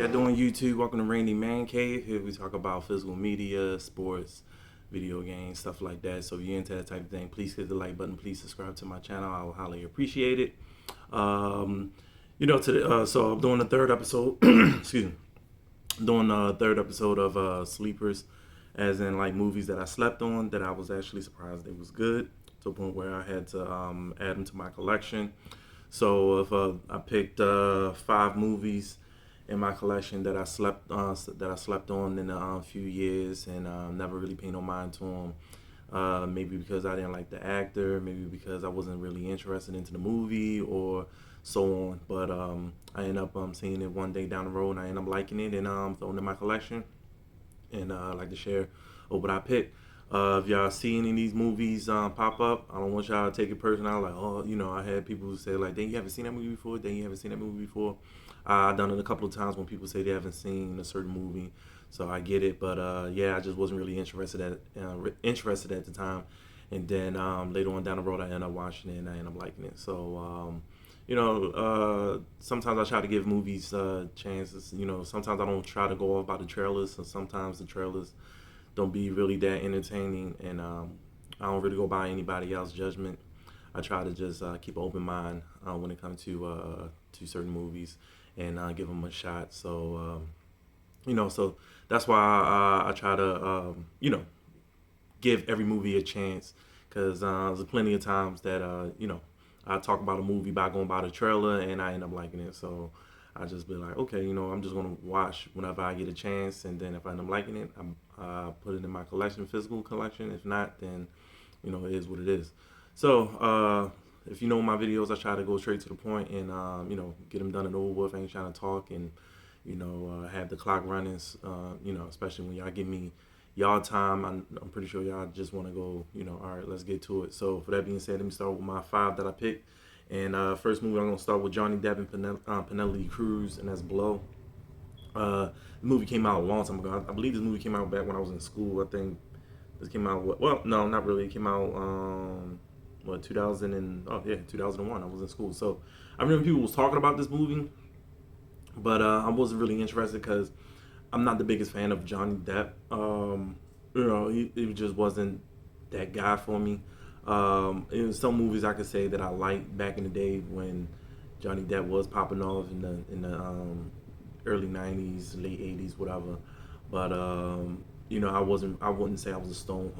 y'all doing, YouTube? Welcome to Randy Man Cave. Here we talk about physical media, sports, video games, stuff like that. So if you're into that type of thing, please hit the like button. Please subscribe to my channel. I will highly appreciate it. So I'm doing the third episode. Excuse me. I'm doing the third episode of Sleepers, as in like movies that I slept on that I was actually surprised it was good, to a point where I had to add them to my collection. So if I picked 5 movies in my collection that I slept on in a few years, and never really paid no mind to them. Maybe because I didn't like the actor, maybe because I wasn't really interested into the movie, or so on. But I ended up seeing it one day down the road, and I ended up liking it and throwing it in my collection. And I'd like to share what I picked. If y'all see any of these movies pop up, I don't want y'all to take it personal. Like, oh, I had people who say, like, dang, you haven't seen that movie before? Dang, you haven't seen that movie before? I've done it a couple of times when people say they haven't seen a certain movie. So I get it. But, yeah, I just wasn't really interested at the time. And then later on down the road, I ended up watching it, and I ended up liking it. So, sometimes I try to give movies chances. Sometimes I don't try to go off by the trailers. So sometimes the trailers don't be really that entertaining, and I don't really go by anybody else's judgment. I try to just keep an open mind when it comes to certain movies, and give them a shot. So so that's why I try to give every movie a chance, because there's plenty of times that I talk about a movie by going by the trailer and I end up liking it. So I just be like, okay, I'm just gonna watch whenever I get a chance, and then if I end up liking it, I put it in my collection, physical collection. If not, then it is what it is. So if you know my videos, I try to go straight to the point and get them done and over with. I ain't trying to talk and have the clock running. Especially when y'all give me y'all time. I'm pretty sure y'all just want to go. All right, let's get to it. So for that being said, let me start with my 5 that I picked. And first movie, I'm going to start with Johnny Depp and Penelope Cruz, and that's Blow. The movie came out a long time ago. I believe this movie came out back when I was in school. I think this came out, well, no, not really. It came out, 2001. I was in school. So I remember people was talking about this movie, but I wasn't really interested because I'm not the biggest fan of Johnny Depp. He just wasn't that guy for me. In some movies I could say that I liked back in the day when Johnny Depp was popping off in the early '90s, late '80s, whatever. But I wouldn't say I was a stone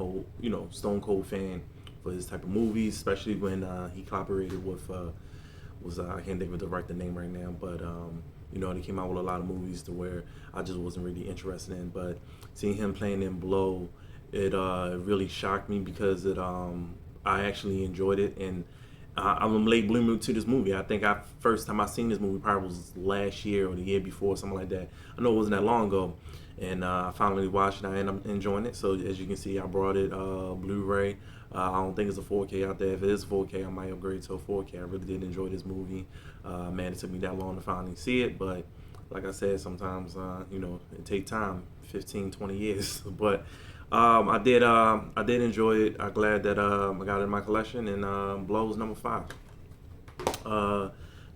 cold fan for this type of movies, especially when he collaborated with I can't think of the name right now, but they came out with a lot of movies to where I just wasn't really interested in. But seeing him playing in Blow, it really shocked me, because I actually enjoyed it, and I'm a late bloomer to this movie. I think first time I seen this movie probably was last year or the year before, something like that. I know it wasn't that long ago, and I finally watched it. I ended up enjoying it. So as you can see, I brought it Blu-ray. I don't think it's a 4K out there. If it is 4K, I might upgrade to a 4K. I really did enjoy this movie. Man, it took me that long to finally see it, but like I said, sometimes it takes time, 15, 20 years. But I did enjoy it. I'm glad that I got it in my collection, and Blow's number 5.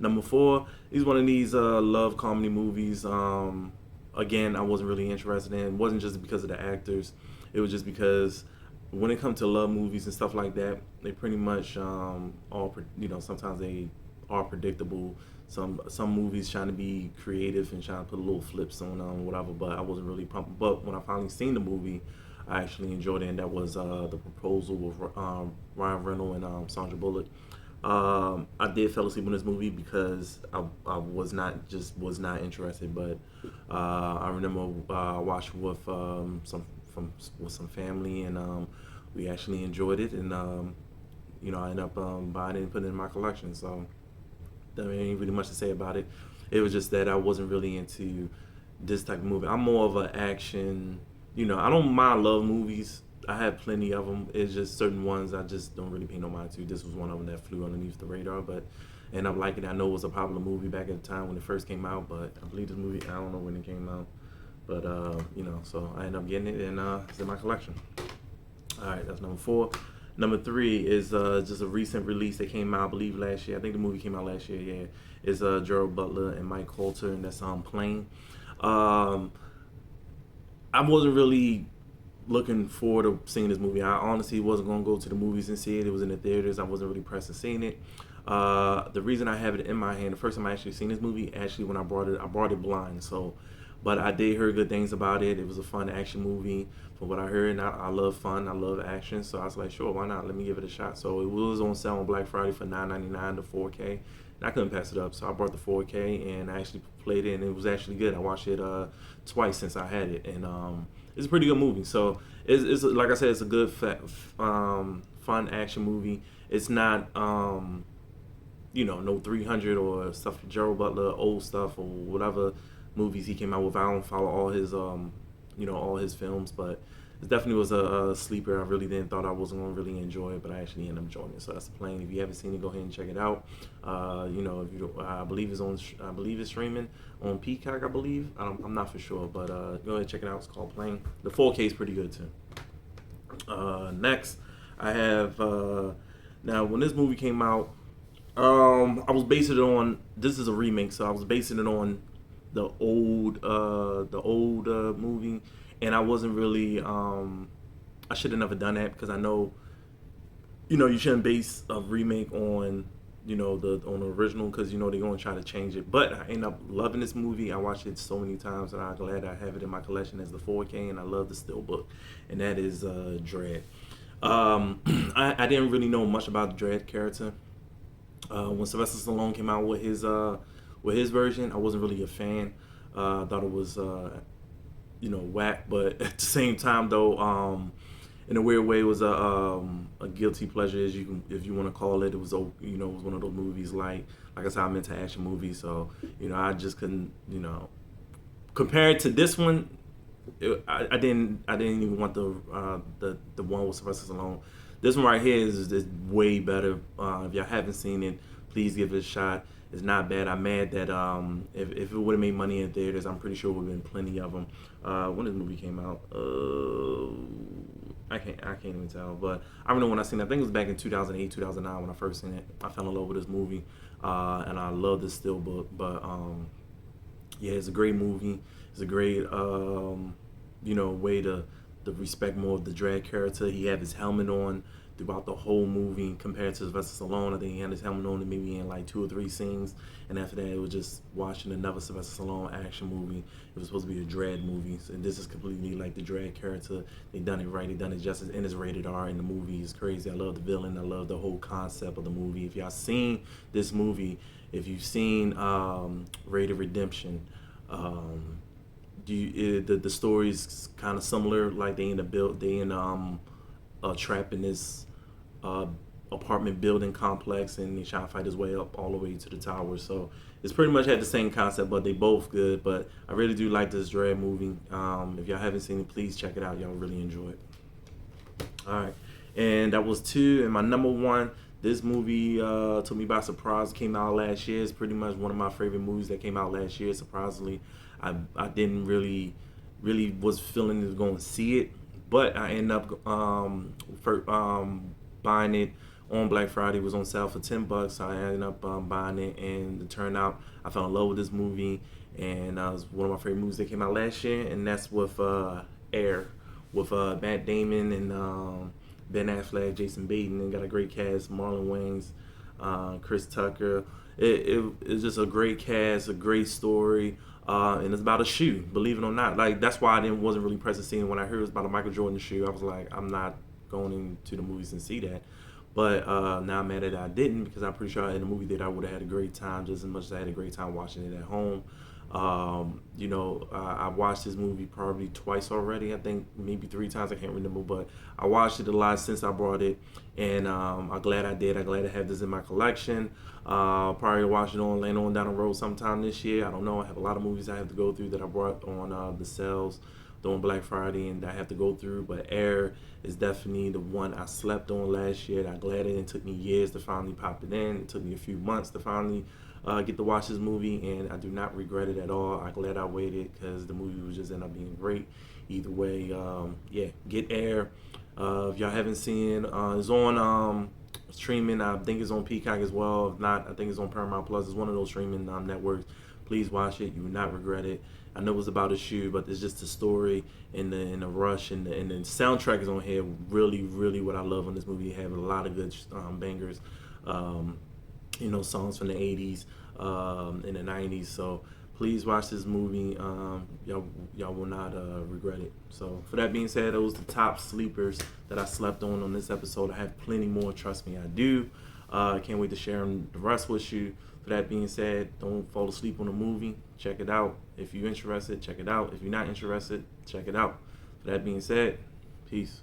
Number 4 is one of these love comedy movies. Again, I wasn't really interested in. It wasn't just because of the actors. It was just because when it comes to love movies and stuff like that, they pretty much sometimes they are predictable. Some movies trying to be creative and trying to put little flips on whatever, but I wasn't really pumped. But when I finally seen the movie, I actually enjoyed it, and that was The Proposal with Ryan Reynolds and Sandra Bullock. I did fell asleep in this movie because I was not interested, but I remember watching with some family, and we actually enjoyed it, and I ended up buying it and putting it in my collection. So there ain't really much to say about it. It was just that I wasn't really into this type of movie. I'm more of an action. I don't mind love movies. I have plenty of them. It's just certain ones I just don't really pay no mind to. This was one of them that flew underneath the radar, but and I'm liking it. I know it was a popular movie back at the time when it first came out, but I believe this movie, I don't know when it came out, but so I ended up getting it, and it's in my collection. All right, that's number 4. Number 3 is just a recent release that came out, I believe, last year. I think the movie came out last year. Yeah, it's Gerald Butler and Mike Coulter, and that's Plane. Um, I wasn't really looking forward to seeing this movie. I honestly wasn't going to go to the movies and see it. It was in the theaters. I wasn't really pressed in seeing it. The reason I have it in my hand, the first time I actually seen this movie, actually when I brought it blind. So, but I did hear good things about it. It was a fun action movie, from what I heard. And I love fun. I love action. So I was like, sure, why not? Let me give it a shot. So it was on sale on Black Friday for $9.99 to 4K. And I couldn't pass it up, so I brought the 4K and I actually played it, and it was actually good. I watched it twice since I had it, and it's a pretty good movie. So it's like I said, it's a good, fun action movie. It's not, no 300 or stuff, Gerald Butler, old stuff, or whatever movies he came out with. I don't follow all his films, but it definitely was a sleeper. I really didn't thought I wasn't gonna really enjoy it, but I actually ended up enjoying it. So that's the plan. If you haven't seen it, go ahead and check it out. If you, I believe it's on, I believe it's streaming on Peacock. I believe. I'm not for sure, but go ahead and check it out. It's called Plane. The 4K is pretty good too. Next, I have now when this movie came out, I was basing it on. This is a remake, so I was basing it on the old movie, and I wasn't really. I should have never done that because I know, you shouldn't base a remake on, the original, because they're gonna try to change it. But I end up loving this movie. I watched it so many times, and I'm glad I have it in my collection as the 4K, and I love the steelbook, and that is Dredd. I didn't really know much about the Dredd character. When Sylvester Stallone came out with his version, I wasn't really a fan. I thought it was whack, but at the same time though, in a weird way, it was a guilty pleasure, as if you want to call it. It was it was one of those movies like I said, I'm into action movies, so I just couldn't compare it to this one. I didn't even want the one with Sylvester Stallone. This one right here is way better. If y'all haven't seen it, please give it a shot. It's not bad. I'm mad that if it would have made money in theaters, I'm pretty sure would have been plenty of them. When this movie came out, I can't even tell. But I remember when I seen it. I think it was back in 2008, 2009 when I first seen it. I fell in love with this movie, and I love this steelbook. But yeah, it's a great movie. It's a great way to respect more of the Dredd character. He had his helmet on throughout the whole movie compared to Sylvester Stallone. I think he had his helmet on maybe in like 2 or 3 scenes, and after that it was just watching another Sylvester Stallone action movie. It was supposed to be a Dredd movie, and this is completely like the Dredd character. They done it right. They done it justice, and it's rated R. And the movie is crazy. I love the villain. I love the whole concept of the movie. If y'all seen this movie, if you've seen Rated Redemption, the story's kind of similar. Like they in trapped in this apartment building complex, and they try to fight his way up all the way to the tower. So it's pretty much had the same concept, but they both good. But I really do like this Dredd movie. If y'all haven't seen it, please check it out. Y'all really enjoy it. All right, and that was 2. And my number 1. This movie took me by surprise. Came out last year. It's pretty much one of my favorite movies that came out last year. Surprisingly, I didn't really was feeling to go and see it, but I ended up buying it on Black Friday. It was on sale for $10. So I ended up buying it, and it turned out I fell in love with this movie, and it was one of my favorite movies that came out last year, and that's with Air, with Matt Damon and Ben Affleck, Jason Bateman, and got a great cast: Marlon Wayans, Chris Tucker. It's just a great cast, a great story. And it's about a shoe, believe it or not. Like that's why I wasn't really pressed to see it. When I heard it was about a Michael Jordan shoe, I was like, I'm not going into the movies and see that. But now I'm mad that I didn't, because I'm pretty sure in the movie that I would have had a great time, just as much as I had a great time watching it at home. I watched this movie probably twice already. I think maybe 3 times. I can't remember, but I watched it a lot since I brought it, and I'm glad I did. I'm glad I have this in my collection. Probably watch it on later on down the road sometime this year. I don't know. I have a lot of movies I have to go through that I brought on the sales during Black Friday, and I have to go through. But Air is definitely the one I slept on last year. I'm glad it took me years to finally pop it in. It took me a few months to finally get to watch this movie, and I do not regret it at all. I'm glad I waited, because the movie was just end up being great. Either way, yeah, get Air. If y'all haven't seen, it's on streaming. I think it's on Peacock as well. If not, I think it's on Paramount Plus. It's one of those streaming networks. Please watch it. You will not regret it. I know it's about a shoe, but it's just the story and the rush and the soundtrack is on here. Really, really, what I love on this movie. You have a lot of good bangers. Songs from the '80s, in the '90s. So please watch this movie. Y'all will not regret it. So for that being said, those are the top sleepers that I slept on this episode. I have plenty more. Trust me, I do. I can't wait to share the rest with you. For that being said, don't fall asleep on the movie. Check it out. If you're interested, check it out. If you're not interested, check it out. For that being said, peace.